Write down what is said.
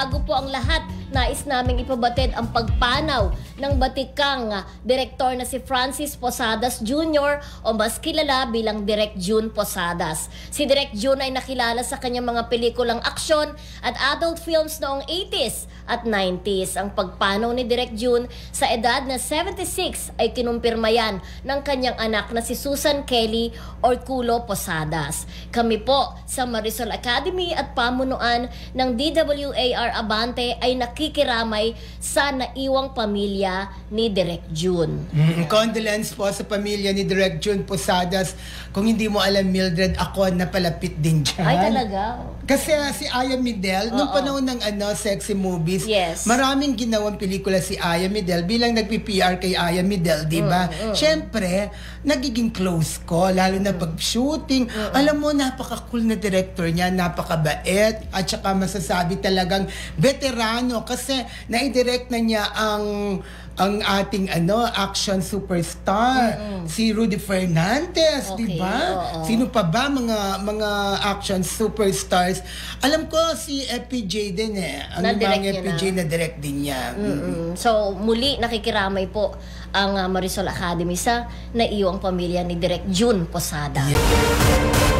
bago po ang lahat, nais naming ipabatid ang pagpanaw ng batikang direktor na si Francis Posadas Jr. o mas kilala bilang Direk June Posadas. Si Direk June ay nakilala sa kanyang mga pelikulang aksyon at adult films noong 80s at 90s. Ang pagpanaw ni Direk June sa edad na 76 ay kinumpirma yan ng kanyang anak na si Susan Kelly Orculo Posadas. Kami po sa Marisol Academy at pamunuan ng DWAR Abante ay nakikiramay sa naiwang pamilya ni Direk June. Condolence po sa pamilya ni Direk June Posadas. Kung hindi mo alam, Mildred, ako napalapit din dyan. Ay, talaga? Kasi si Aya Midel, nung panahon ng sexy movies, yes, maraming ginawang pelikula si Aya Midel bilang nagpi-PR kay Aya Midel, di ba? Siyempre, nagiging close ko, lalo na pag-shooting. Alam mo, napaka-cool na director niya, napaka-bait, at saka masasabi talagang veterano kasi naidirect na niya ang ating action superstar, si Rudy Fernandez, okay, di ba? Sino pa ba mga action superstars? Alam ko si FPJ din ang mga FPJ na direct din niya. So muli nakikiramay po ang Marisol Academy sa naiwang pamilya ni Direk June Posadas. Yeah.